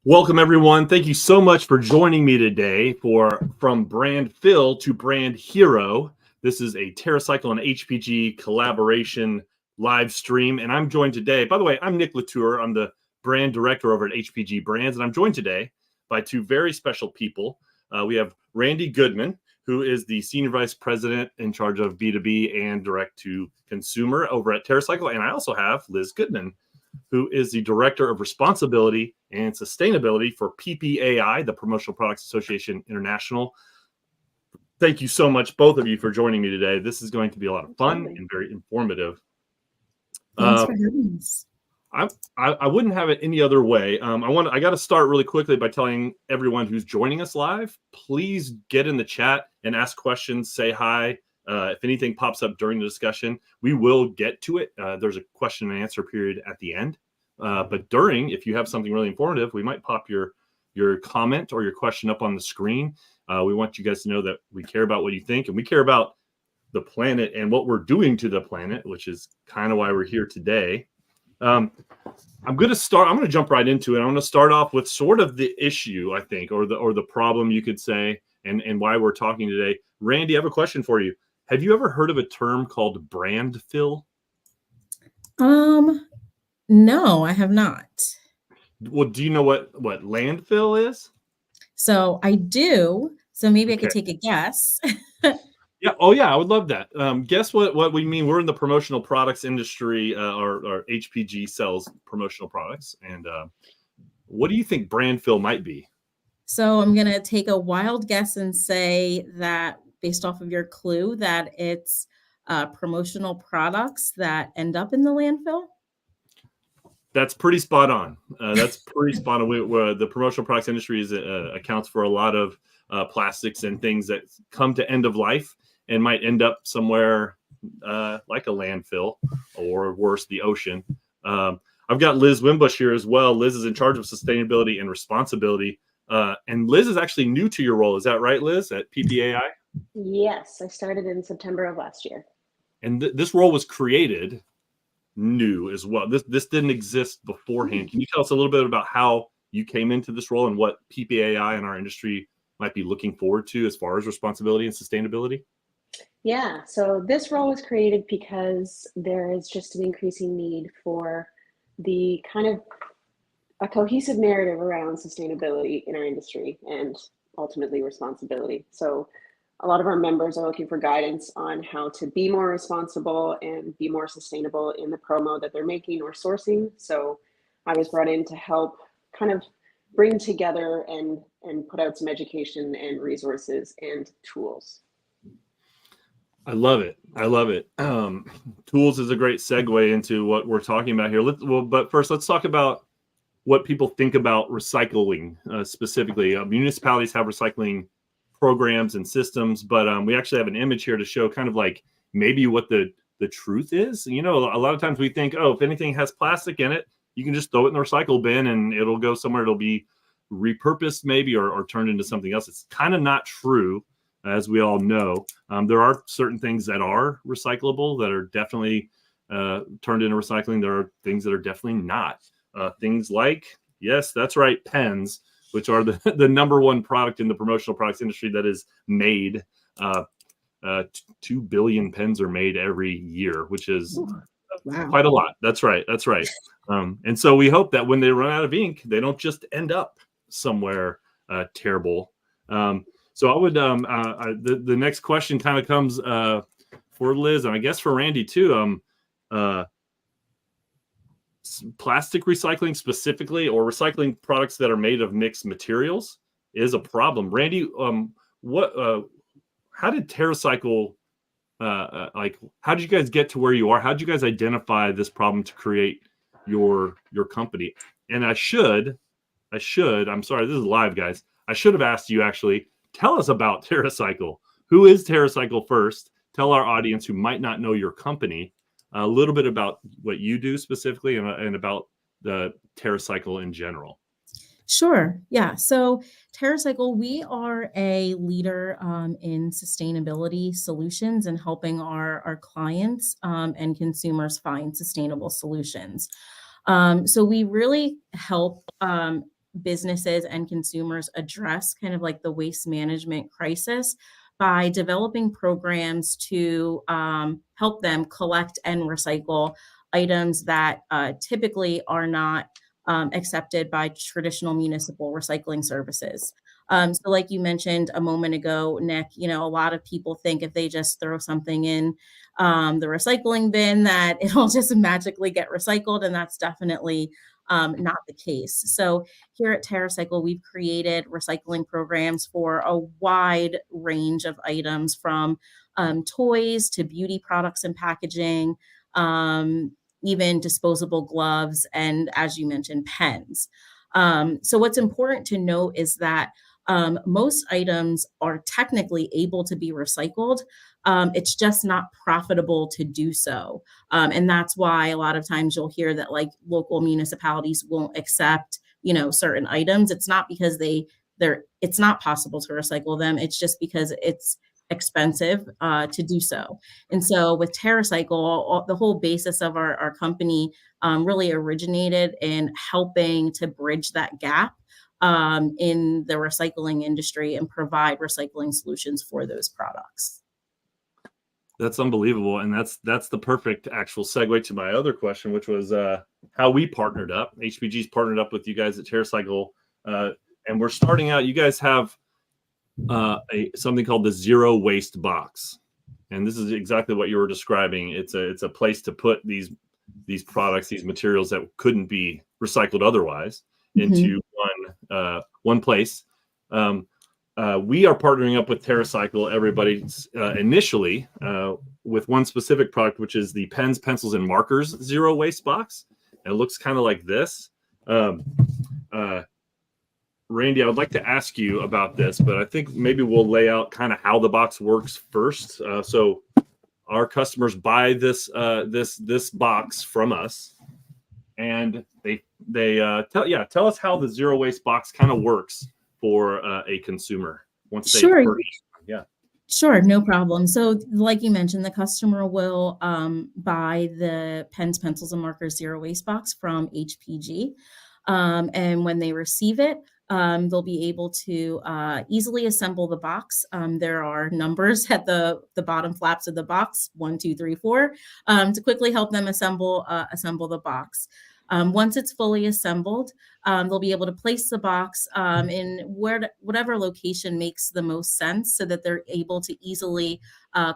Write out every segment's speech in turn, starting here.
Welcome, everyone. Thank you so much for joining me today for From Brand Fill to Brand Hero. This is a TerraCycle and HPG collaboration live stream, and I'm joined today. By the way, I'm Nick Lateur. I'm the brand director over at HPG Brands, and I'm joined today by two very special people. We have Rhandi Goodman, who is the Senior Vice President in charge of B2B and direct to consumer over at TerraCycle, and I also have Liz Goodman, who is the Director of Responsibility and Sustainability for PPAI, the Promotional Products Association International. Thank you so much, both of you, for joining me today. This is going to be a lot of fun and very informative. Thanks for having us. I wouldn't have it any other way. I got to start really quickly by telling everyone who's joining us live, please get in the chat and ask questions, say hi. If anything pops up during the discussion, we will get to it. There's a question and answer period at the end. But during, if you have something really informative, we might pop your comment or your question up on the screen. We want you guys to know that we care about what you think, and we care about the planet and what we're doing to the planet, which is kind of why we're here today. I'm going to jump right into it. I'm going to start off with sort of the issue, I think, or the problem, you could say, and why we're talking today. Rhandi, I have a question for you. Have you ever heard of a term called brand fill? No, I have not. Well, do you know what landfill is? So I do. So maybe I could take a guess. Yeah. Oh, yeah. I would love that. Guess what we mean? We're in the promotional products industry. Our HPG sells promotional products. And what do you think brand fill might be? So I'm going to take a wild guess and say that, based off of your clue, that it's promotional products that end up in the landfill? That's pretty spot on. That's pretty spot on. The promotional products industry accounts for a lot of plastics and things that come to end of life and might end up somewhere like a landfill or worse, the ocean. I've got Liz Wimbush here as well. Liz is in charge of sustainability and responsibility. And Liz is actually new to your role. Is that right, Liz, at PPAI? Yes, I started in September of last year. And this role was created new as well. This didn't exist beforehand. Can you tell us a little bit about how you came into this role and what PPAI and our industry might be looking forward to as far as responsibility and sustainability? Yeah, so this role was created because there is just an increasing need for the kind of a cohesive narrative around sustainability in our industry and ultimately responsibility. So a lot of our members are looking for guidance on how to be more responsible and be more sustainable in the promo that they're making or sourcing. So I was brought in to help kind of bring together and put out some education and resources and tools. I love it. I love it. Tools is a great segue into what we're talking about here. But first, let's talk about what people think about recycling specifically. Municipalities have recycling programs and systems, but we actually have an image here to show kind of like maybe what the truth is. You know, a lot of times we think, oh, if anything has plastic in it, you can just throw it in the recycle bin and it'll go somewhere. It'll be repurposed maybe or turned into something else. It's kind of not true, as we all know. There are certain things that are recyclable that are definitely turned into recycling. There are things that are definitely not. Things like, yes, that's right, pens, which are the number one product in the promotional products industry that is made. 2 billion pens are made every year, which is quite a lot. That's right. That's right. And so we hope that when they run out of ink, they don't just end up somewhere terrible. So I would, the next question kind of comes for Liz, and I guess for Rhandi too. Plastic recycling specifically, or recycling products that are made of mixed materials, is a problem. Rhandi, how did TerraCycle, how did you guys get to where you are? How did you guys identify this problem to create your company? And I'm sorry, this is live, guys. I should have asked you actually, tell us about TerraCycle. Who is TerraCycle first? Tell our audience who might not know your company a little bit about what you do specifically and about the TerraCycle in general. Sure. Yeah. So TerraCycle, we are a leader in sustainability solutions and helping our clients and consumers find sustainable solutions. So we really help businesses and consumers address kind of like the waste management crisis by developing programs to help them collect and recycle items that typically are not accepted by traditional municipal recycling services. So like you mentioned a moment ago, Nick, you know, a lot of people think if they just throw something in the recycling bin that it'll just magically get recycled, and that's definitely not the case. So here at TerraCycle, we've created recycling programs for a wide range of items, from toys to beauty products and packaging, even disposable gloves, and as you mentioned, pens. So what's important to note is that most items are technically able to be recycled. It's just not profitable to do so. And that's why a lot of times you'll hear that like local municipalities won't accept, you know, certain items. It's not because it's not possible to recycle them. It's just because it's expensive to do so. And so with TerraCycle, the whole basis of our company really originated in helping to bridge that gap in the recycling industry and provide recycling solutions for those products. That's unbelievable. And that's the perfect actual segue to my other question, which was how we partnered up. HPG's partnered up with you guys at TerraCycle. And we're starting out, you guys have something called the Zero Waste Box. And this is exactly what you were describing. It's a place to put these products, these materials that couldn't be recycled otherwise, into one place. We are partnering up with TerraCycle, everybody, initially with one specific product, which is the pens, pencils, and markers Zero Waste Box. And it looks kind of like this. Rhandi, I would like to ask you about this, but I think maybe we'll lay out kind of how the box works first. So our customers buy this box from us, and they tell us how the Zero Waste Box kind of works for a consumer once they Sure. purchase. Yeah. Sure, no problem. So like you mentioned, the customer will buy the pens, pencils, and markers Zero Waste Box from HPG. And when they receive it, they'll be able to easily assemble the box. There are numbers at the bottom flaps of the box, 1, 2, 3, 4, to quickly help them assemble the box. Once it's fully assembled, they'll be able to place the box in whatever location makes the most sense, so that they're able to easily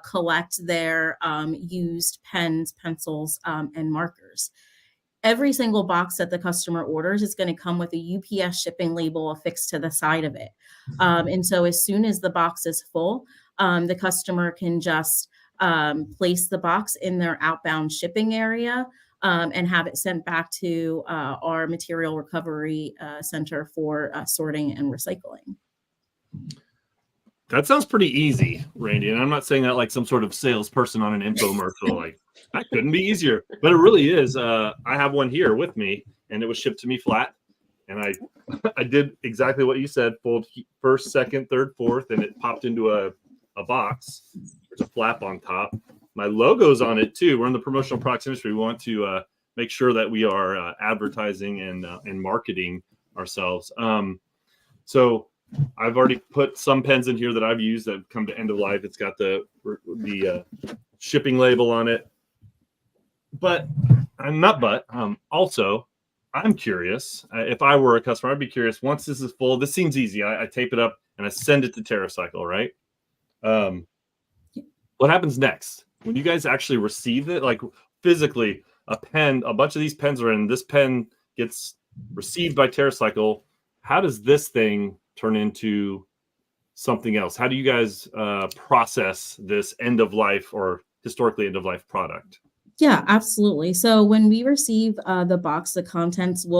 collect their used pens, pencils, and markers. Every single box that the customer orders is going to come with a UPS shipping label affixed to the side of it. And so as soon as the box is full, the customer can just place the box in their outbound shipping area and have it sent back to our material recovery center for sorting and recycling. That sounds pretty easy, Rhandi. And I'm not saying that like some sort of salesperson on an infomercial, like that couldn't be easier, but it really is. I have one here with me, and it was shipped to me flat. And I did exactly what you said, fold first, second, third, fourth, and it popped into a box. There's a flap on top. My logo's on it too. We're in the promotional products industry. We want to make sure that we are advertising and marketing ourselves. So I've already put some pens in here that I've used that have come to end of life. It's got the shipping label on it. But also, I'm curious. If I were a customer, I'd be curious. Once this is full, this seems easy. I tape it up and I send it to TerraCycle, right? What happens next when you guys actually receive it? Like physically, a bunch of these pens are in. This pen gets received by TerraCycle. How does this thing turn into something else? How do you guys process this end of life or historically end of life product? Yeah, absolutely. So when we receive the box, the contents of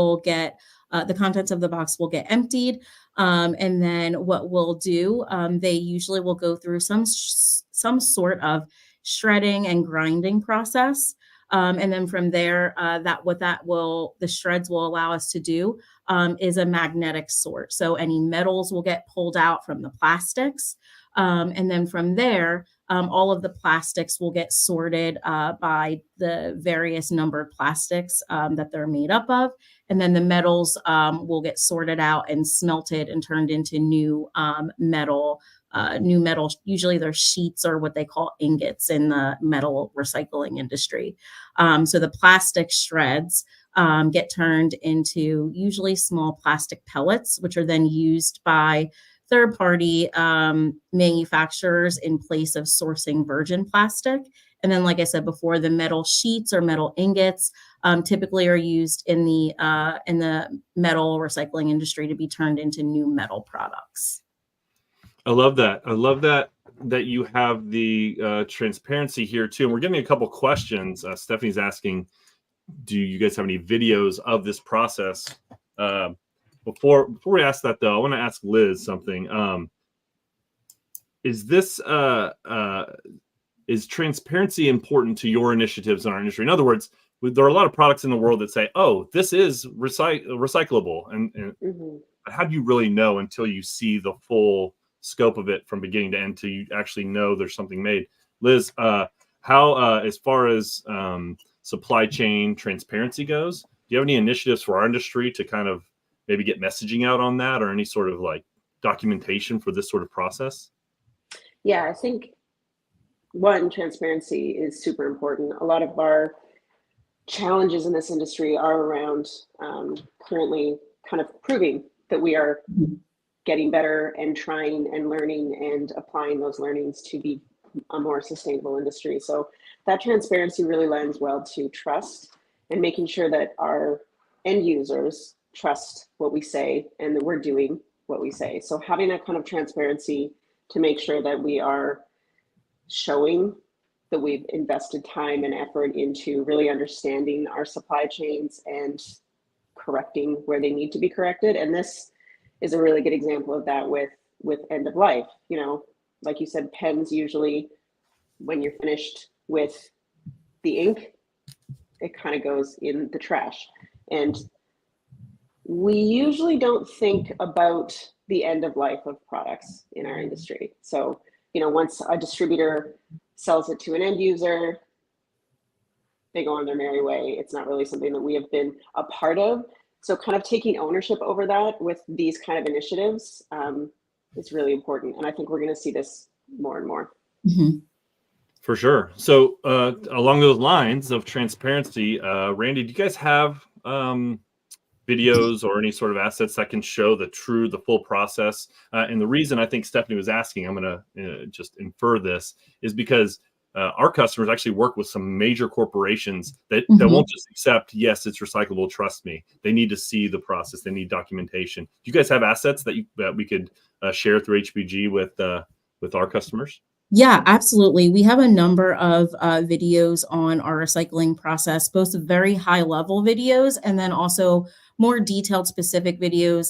the box will get emptied, and then what we'll do, they usually will go through some sort of shredding and grinding process, and then from there, the shreds will allow us to do is a magnetic sort. So any metals will get pulled out from the plastics, and then from there, all of the plastics will get sorted by the various numbered plastics that they're made up of. and then the metals will get sorted out and smelted and turned into new metal. New metal, usually they're sheets or what they call ingots in the metal recycling industry. So the plastic shreds get turned into usually small plastic pellets, which are then used by third-party manufacturers in place of sourcing virgin plastic. And then, like I said before, the metal sheets or metal ingots typically are used in the metal recycling industry to be turned into new metal products. I love that. I love that you have the transparency here too. And we're getting a couple questions. Stephanie's asking, do you guys have any videos of this process? Before we ask that though, I want to ask Liz something. Is transparency important to your initiatives in our industry? In other words, there are a lot of products in the world that say, "Oh, this is recyclable," and Mm-hmm. how do you really know until you see the full scope of it from beginning to end, till you actually know there's something made? Liz, how as far as supply chain transparency goes, do you have any initiatives for our industry to kind of maybe get messaging out on that, or any sort of like documentation for this sort of process? Yeah, I think one, transparency is super important. A lot of our challenges in this industry are around currently kind of proving that we are getting better and trying and learning and applying those learnings to be a more sustainable industry. So that transparency really lends well to trust and making sure that our end users trust what we say and that we're doing what we say. So having that kind of transparency to make sure that we are showing that we've invested time and effort into really understanding our supply chains and correcting where they need to be corrected. And this is a really good example of that with end of life. You know, like you said, pens usually, when you're finished with the ink, it kind of goes in the trash. And we usually don't think about the end of life of products in our industry. So, you know, once a distributor sells it to an end user, they go on their merry way. It's not really something that we have been a part of. So kind of taking ownership over that with these kind of initiatives is really important. And I think we're going to see this more and more. Mm-hmm. For sure. So along those lines of transparency, Rhandi, do you guys have videos or any sort of assets that can show the full process? And the reason I think Stephanie was asking, I'm going to just infer this, is because our customers actually work with some major corporations that won't just accept, yes, it's recyclable, trust me. They need to see the process. They need documentation. Do you guys have assets that we could share through HPG with our customers? Yeah, absolutely. We have a number of videos on our recycling process, both very high level videos and then also more detailed specific videos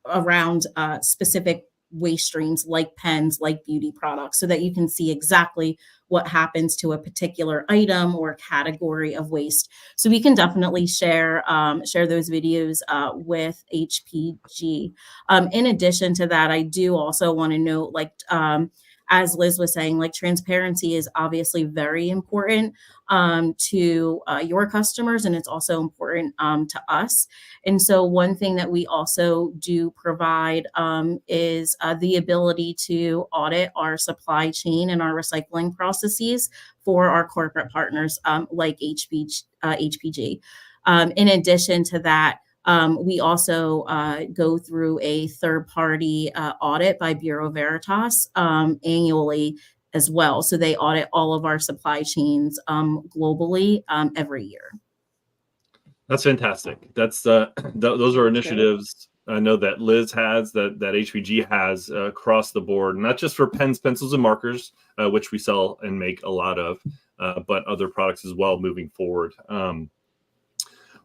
around specific waste streams like pens, like beauty products, so that you can see exactly what happens to a particular item or category of waste. So we can definitely share those videos with HPG. In addition to that, I do also want to note, like, as Liz was saying, like, transparency is obviously very important to your customers, and it's also important to us. And so one thing that we also do provide is the ability to audit our supply chain and our recycling processes for our corporate partners like HPG. In addition to that, we also go through a third-party audit by Bureau Veritas annually as well. So they audit all of our supply chains globally every year. That's fantastic. That's those are initiatives I know that Liz has, that HPG has across the board, not just for pens, pencils, and markers, which we sell and make a lot of, but other products as well moving forward.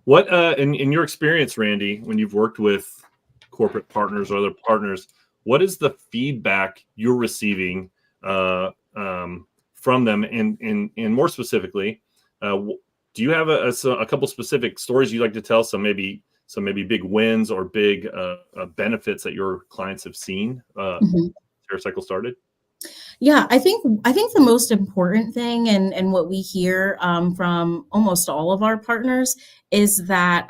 What in your experience, Rhandi, when you've worked with corporate partners or other partners, what is the feedback you're receiving from them? And more specifically, do you have a couple specific stories you'd like to tell? Some maybe big wins or big benefits that your clients have seen TerraCycle started? Yeah, I think the most important thing and what we hear from almost all of our partners is that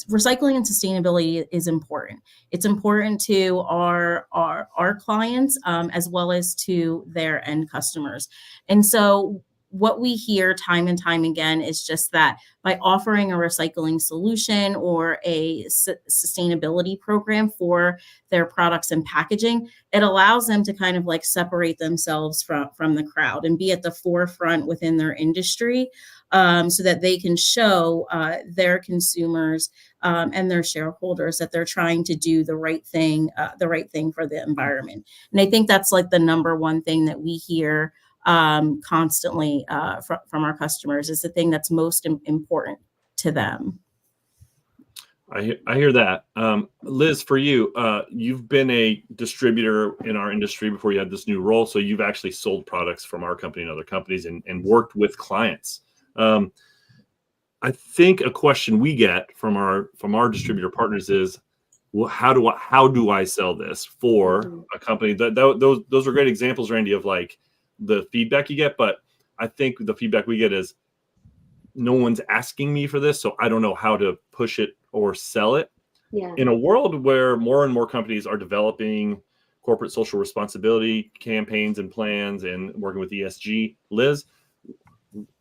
recycling and sustainability is important. It's important to our clients, as well as to their end customers. And so what we hear time and time again is just that by offering a recycling solution or a sustainability program for their products and packaging, it allows them to kind of like separate themselves from the crowd and be at the forefront within their industry, so that they can show their consumers and their shareholders that they're trying to do the right thing for the environment. And I think that's like the number one thing that we hear constantly from our customers, is the thing that's most important to them. I hear that. Liz, for you, you've been a distributor in our industry before you had this new role. So you've actually sold products from our company and other companies and worked with clients. I think a question we get from our distributor partners is, well, how do I sell this for a company? Those are great examples, Rhandi, of like the feedback you get. But I think the feedback we get is, no one's asking me for this, so I don't know how to push it or sell it. Yeah. In a world where more and more companies are developing corporate social responsibility campaigns and plans and working with ESG, Liz,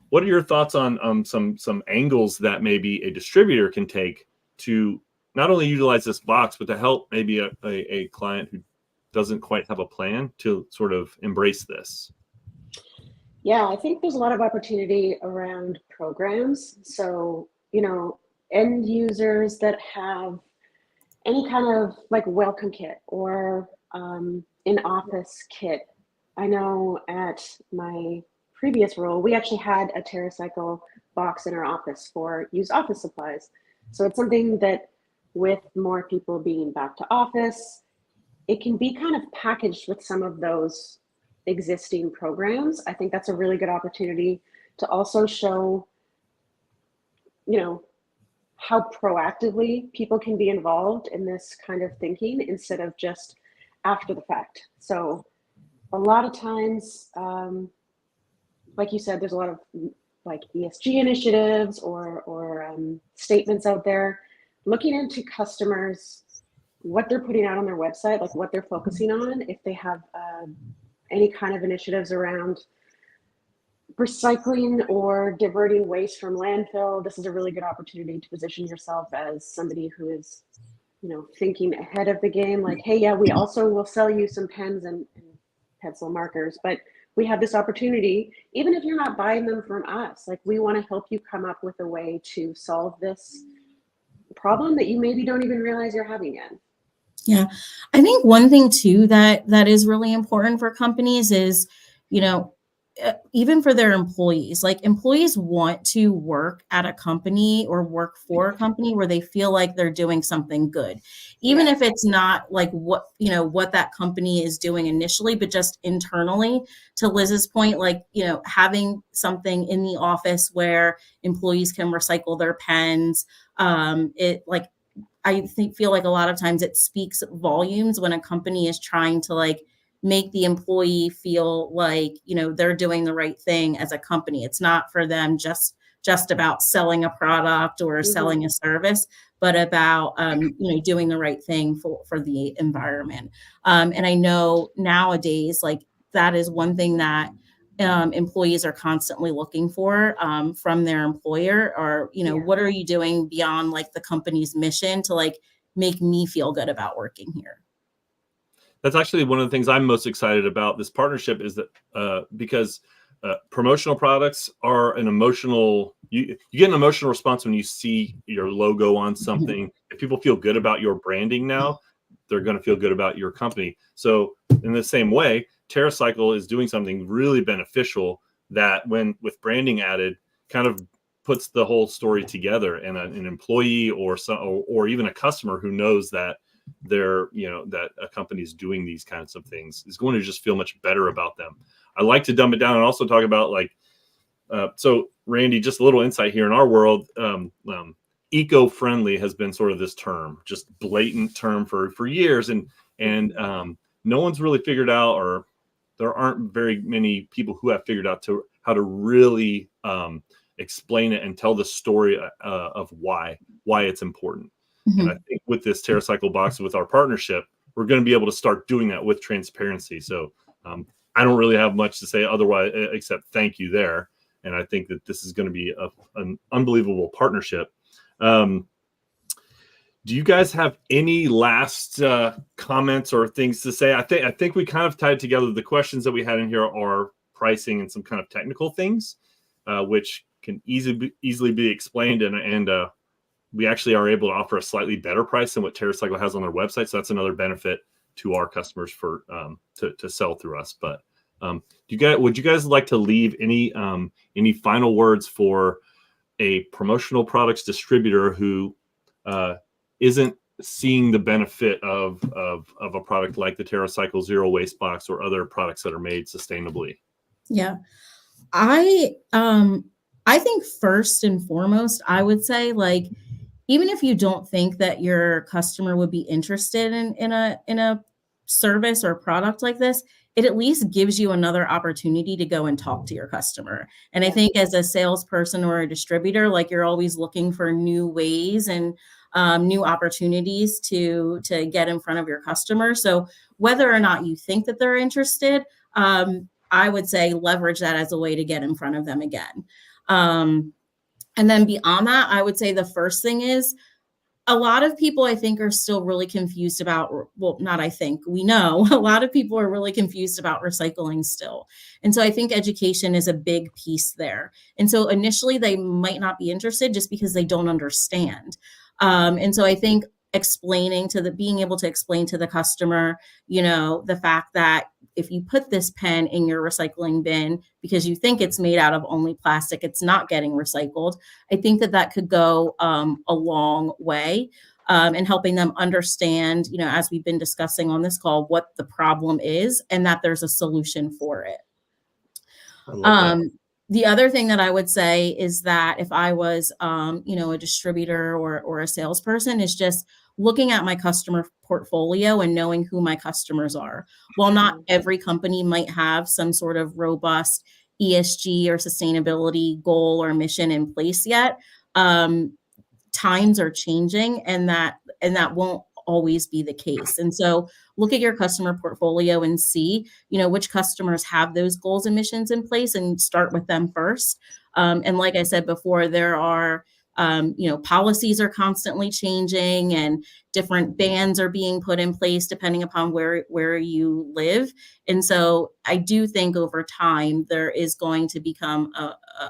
what are your thoughts on some angles that maybe a distributor can take to not only utilize this box, but to help maybe a client who doesn't quite have a plan to sort of embrace this? Yeah, I think there's a lot of opportunity around programs. So, end users that have any kind of like welcome kit or an office kit. I know at my previous role, we actually had a TerraCycle box in our office for used office supplies. So it's something that, with more people being back to office, it can be kind of packaged with some of those existing programs. I think that's a really good opportunity to also show, how proactively people can be involved in this kind of thinking instead of just after the fact. So a lot of times, like you said, there's a lot of like ESG initiatives or statements out there. Looking into customers, what they're putting out on their website, like what they're focusing on, if they have any kind of initiatives around recycling or diverting waste from landfill, this is a really good opportunity to position yourself as somebody who is, thinking ahead of the game. Like, hey, yeah, we also will sell you some pens and pencil markers, but we have this opportunity, even if you're not buying them from us, like we want to help you come up with a way to solve this problem that you maybe don't even realize you're having yet. Yeah, I think one thing too that is really important for companies is, even for their employees, like employees want to work at a company or work for a company where they feel like they're doing something good, even if it's not like what that company is doing initially, but just internally. To Liz's point, like, having something in the office where employees can recycle their pens, I feel like a lot of times it speaks volumes when a company is trying to like make the employee feel like, they're doing the right thing as a company. It's not for them just about selling a product or selling a service, but about, doing the right thing for the environment. And I know nowadays, like that is one thing that employees are constantly looking for from their employer, or, what are you doing beyond like the company's mission to like make me feel good about working here? That's actually one of the things I'm most excited about this partnership, is that because promotional products are an emotional, you get an emotional response when you see your logo on something. If people feel good about your branding now, they're going to feel good about your company. So in the same way, TerraCycle is doing something really beneficial that, when with branding added, kind of puts the whole story together, and an employee or even a customer who knows that that a company is doing these kinds of things is going to just feel much better about them. I like to dumb it down and also talk about like, so Rhandi, just a little insight here in our world. Eco-friendly has been sort of this term, just blatant term for years, and no one's really figured out, or there aren't very many people who have figured out how to really explain it and tell the story of why it's important. And I think with this TerraCycle box, with our partnership, we're going to be able to start doing that with transparency. So I don't really have much to say otherwise, except thank you there. And I think that this is going to be an unbelievable partnership. Do you guys have any last comments or things to say? I think we kind of tied together. The questions that we had in here are pricing and some kind of technical things, which can easily be explained. And we actually are able to offer a slightly better price than what TerraCycle has on their website. So that's another benefit to our customers for to sell through us. But would you guys like to leave any final words for a promotional products distributor who isn't seeing the benefit of a product like the TerraCycle Zero Waste Box or other products that are made sustainably? Yeah, I think first and foremost, I would say, like, even if you don't think that your customer would be interested in a service or product like this, it at least gives you another opportunity to go and talk to your customer. And I think as a salesperson or a distributor, like, you're always looking for new ways and new opportunities to get in front of your customer. So whether or not you think that they're interested, I would say leverage that as a way to get in front of them again. And then beyond that, I would say the first thing is, a lot of people, I think, are still really confused about, well, not I think, we know a lot of people are really confused about recycling still. And so I think education is a big piece there. And so initially they might not be interested just because they don't understand. And so I think being able to explain to the customer, the fact that if you put this pen in your recycling bin because you think it's made out of only plastic, it's not getting recycled. I think that could go a long way in helping them understand, as we've been discussing on this call, what the problem is and that there's a solution for it. I love that. The other thing that I would say is that if I was, a distributor or a salesperson, is just looking at my customer portfolio and knowing who my customers are. While not every company might have some sort of robust ESG or sustainability goal or mission in place yet, times are changing, and that won't always be the case. And so look at your customer portfolio and see, which customers have those goals and missions in place, and start with them first. And like I said before, there are, policies are constantly changing and different bans are being put in place depending upon where you live. And so I do think over time, there is going to become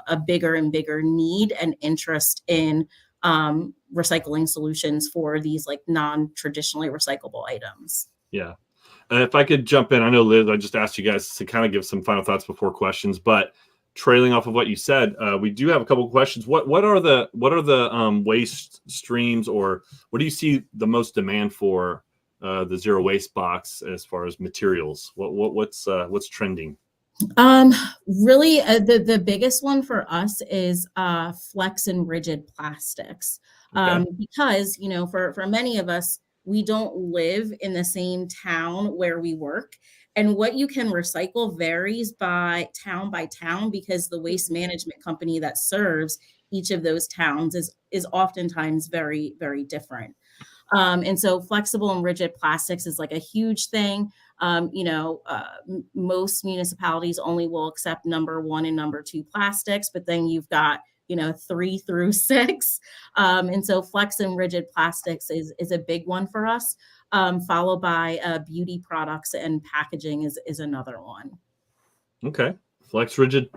a bigger and bigger need and interest in recycling solutions for these, like, non-traditionally recyclable items. Yeah. If I could jump in, I know, Liz, I just asked you guys to kind of give some final thoughts before questions, but trailing off of what you said, we do have a couple of questions. What are the waste streams, or what do you see the most demand for the Zero Waste Box as far as materials? What's trending? Really, the biggest one for us is flex and rigid plastics. Okay. Because, for many of us, we don't live in the same town where we work. And what you can recycle varies by town, because the waste management company that serves each of those towns is oftentimes very, very different. And so flexible and rigid plastics is like a huge thing. Most municipalities only will accept number 1 and number 2 plastics, but then you've got 3 through 6. And so flex and rigid plastics is a big one for us, followed by beauty products and packaging is another one. Okay. Flex, rigid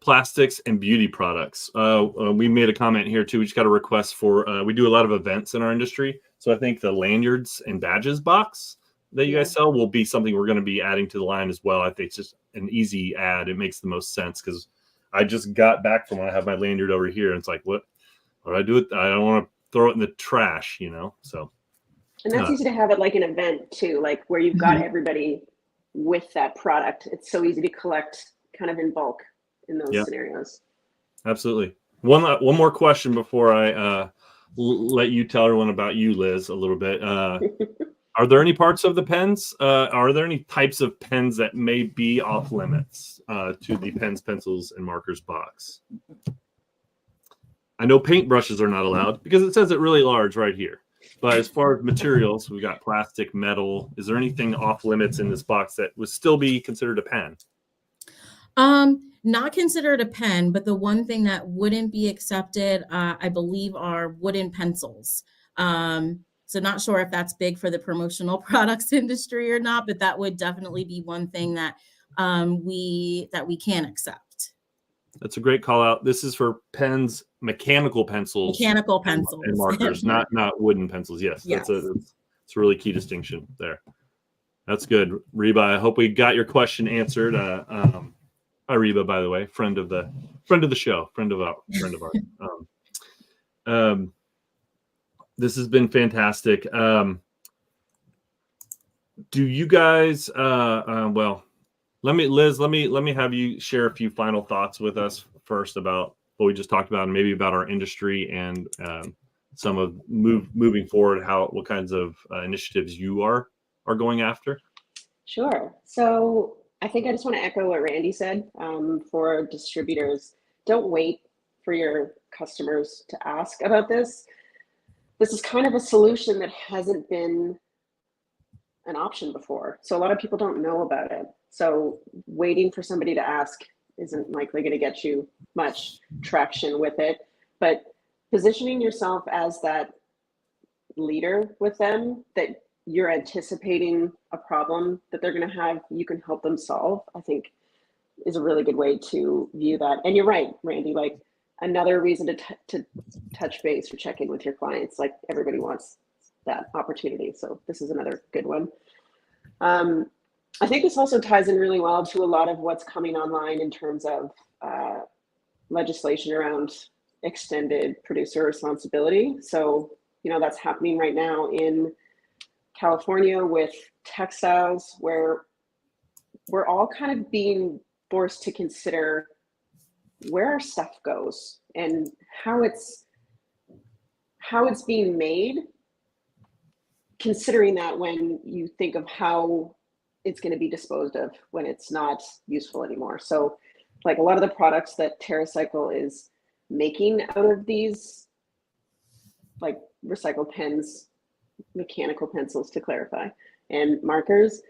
plastics, and beauty products. We made a comment here too. We just got a request for, we do a lot of events in our industry. So I think the lanyards and badges box that you guys sell will be something we're going to be adding to the line as well. I think it's just an easy add. It makes the most sense because I just got back from when I have my lanyard over here, and it's like, what do I do with? I don't want to throw it in the trash, so. And that's easy to have at like an event too, like where you've got everybody with that product. It's so easy to collect kind of in bulk in those scenarios. Absolutely. One more question before I let you tell everyone about you, Liz, a little bit. Are there any parts of the pens? Are there any types of pens that may be off limits to the pens, pencils, and markers box? I know paintbrushes are not allowed because it says it really large right here. But as far as materials, we got plastic, metal. Is there anything off limits in this box that would still be considered a pen? Not considered a pen, but the one thing that wouldn't be accepted, I believe, are wooden pencils. So not sure if that's big for the promotional products industry or not, but that would definitely be one thing that we can accept. That's a great call out. This is for pens, mechanical pencils, Mechanical pencils and markers, not wooden pencils. Yes, Yes. It's a really key distinction there. That's good, Reba. I hope we got your question answered. Hi, Reba, by the way, friend of the show, friend of ours. This has been fantastic. Do you guys? Well, let me have you share a few final thoughts with us first about what we just talked about, and maybe about our industry and some of moving forward. What kinds of initiatives you are going after? Sure. So I think I just want to echo what Rhandi said. For distributors, don't wait for your customers to ask about this. This is kind of a solution that hasn't been an option before. So a lot of people don't know about it. So waiting for somebody to ask isn't likely going to get you much traction with it. But positioning yourself as that leader with them, that you're anticipating a problem that they're going to have, you can help them solve, I think is a really good way to view that. And you're right, Rhandi, like another reason to touch base or check in with your clients. Like everybody wants that opportunity. So this is another good one. I think this also ties in really well to a lot of what's coming online in terms of legislation around extended producer responsibility. So, that's happening right now in California with textiles, where we're all kind of being forced to consider where our stuff goes and how it's being made, considering that when you think of how it's going to be disposed of when it's not useful anymore. So like a lot of the products that TerraCycle is making out of these like recycled pens, mechanical pencils to clarify, and markers,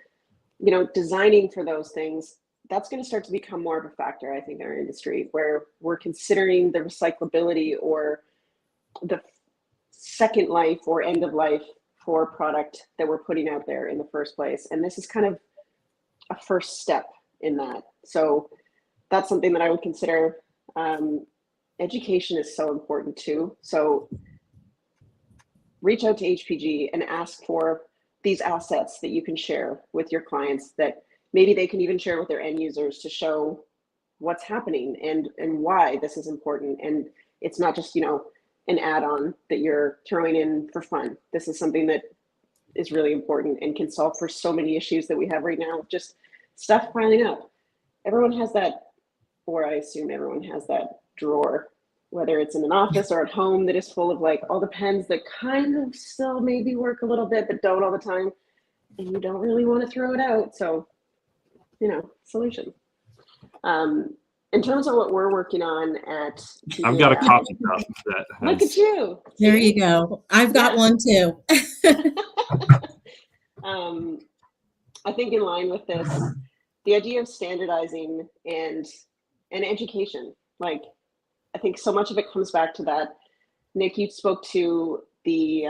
designing for those things, that's going to start to become more of a factor, I think, in our industry, where we're considering the recyclability or the second life or end of life for product that we're putting out there in the first place. And this is kind of a first step in that. So that's something that I would consider. Education is so important too. So reach out to HPG and ask for these assets that you can share with your clients, that maybe they can even share with their end users to show what's happening and why this is important. And it's not just, an add-on that you're throwing in for fun. This is something that is really important and can solve for so many issues that we have right now, just stuff piling up. Everyone has that, or I assume everyone has that drawer, whether it's in an office or at home, that is full of like all the pens that kind of still maybe work a little bit, but don't all the time. And you don't really want to throw it out. So, solution. In terms of what we're working on at PPAI, I've got a coffee cup that has... Look at you. There you go. I've got one too. I think in line with this, the idea of standardizing and education, like I think so much of it comes back to that. Nick, you spoke to the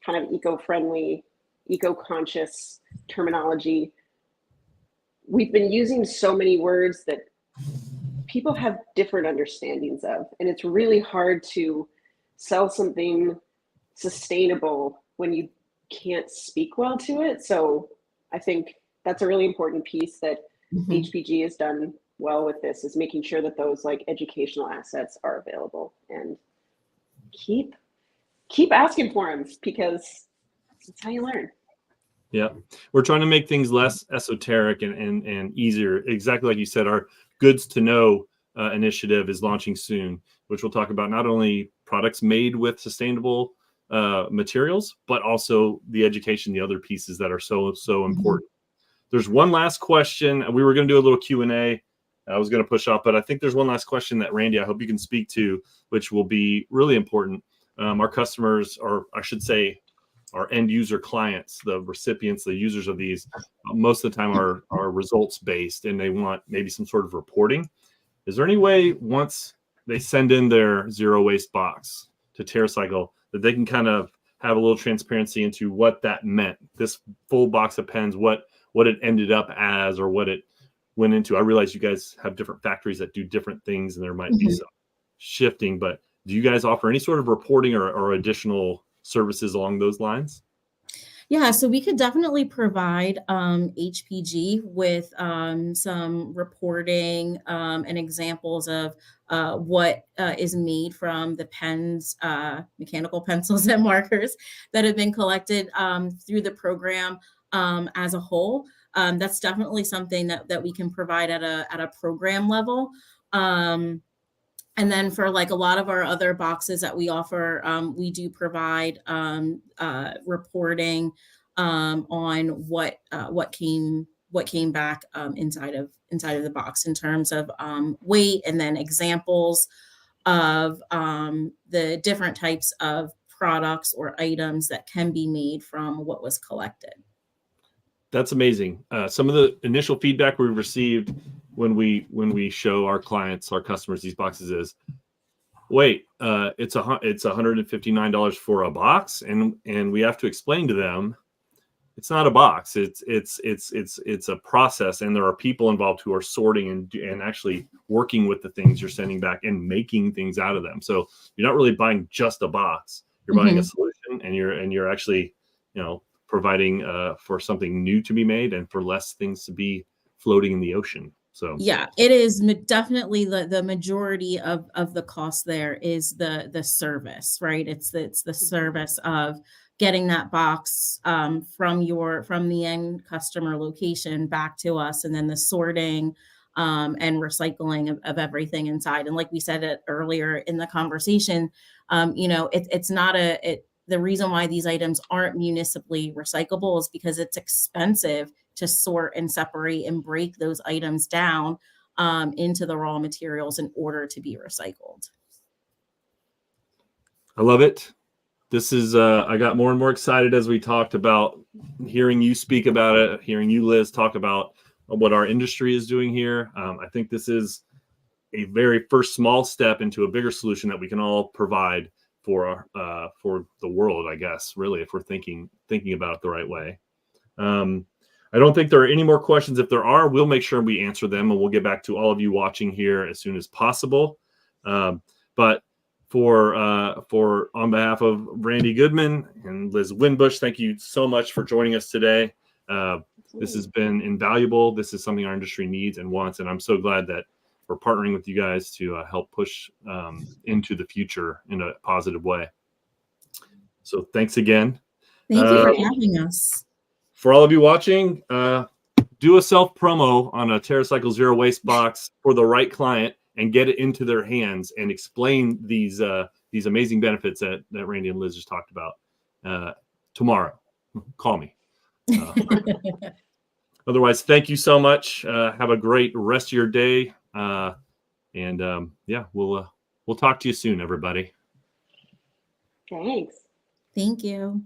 kind of eco-friendly, eco-conscious terminology. We've been using so many words that people have different understandings of, and it's really hard to sell something sustainable when you can't speak well to it. So I think that's a really important piece that HPG has done well with this, is making sure that those like educational assets are available, and keep asking for them, because that's how you learn. Yeah, we're trying to make things less esoteric and easier. Exactly like you said, our Goods to Know initiative is launching soon, which will talk about not only products made with sustainable materials, but also the education, the other pieces that are so important. There's one last question. We were going to do a little Q&A. I was going to push off, but I think there's one last question that Rhandi, I hope you can speak to, which will be really important. Our customers, or I should say, our end user clients, the recipients, the users of these, most of the time are results based, and they want maybe some sort of reporting. Is there any way once they send in their zero waste box to TerraCycle that they can kind of have a little transparency into what that meant? This full box of pens, what it ended up as, or what it went into. I realize you guys have different factories that do different things, and there might be some shifting, but do you guys offer any sort of reporting or additional services along those lines? Yeah, so we could definitely provide HPG with some reporting and examples of what is made from the pens, mechanical pencils and markers that have been collected through the program as a whole. That's definitely something that we can provide at a program level. And then for like a lot of our other boxes that we offer, we do provide reporting on what came back inside of the box in terms of weight, and then examples of the different types of products or items that can be made from what was collected. That's amazing. Some of the initial feedback we've received when we show our clients, our customers, these boxes is, wait, it's $159 for a box, and we have to explain to them it's not a box. It's a process, and there are people involved who are sorting and actually working with the things you're sending back and making things out of them. So you're not really buying just a box. You're buying a solution, and you're actually, providing for something new to be made and for less things to be floating in the ocean. So yeah, it is definitely the majority of the cost there is the service, right? It's the service of getting that box from the end customer location back to us, and then the sorting and recycling of everything inside. And like we said it earlier in the conversation, it's not the reason why these items aren't municipally recyclable is because it's expensive to sort and separate and break those items down into the raw materials in order to be recycled. I love it. This is, I got more and more excited as we talked about hearing you speak about it, hearing you, Liz, talk about what our industry is doing here. I think this is a very first small step into a bigger solution that we can all provide for the world, I guess, really, if we're thinking about it the right way. I don't think there are any more questions. If there are, we'll make sure we answer them, and we'll get back to all of you watching here as soon as possible. But for on behalf of Rhandi Goodman and Liz Wimbush, thank you so much for joining us today. This has been invaluable. This is something our industry needs and wants, and I'm so glad that we're partnering with you guys to help push into the future in a positive way. So thanks again. Thank you for having us. For all of you watching, do a self promo on a TerraCycle Zero Waste box for the right client and get it into their hands and explain these amazing benefits that Rhandi and Liz just talked about tomorrow. Call me. Otherwise, thank you so much. Have a great rest of your day. Yeah, we'll talk to you soon, everybody. Thanks. Thank you.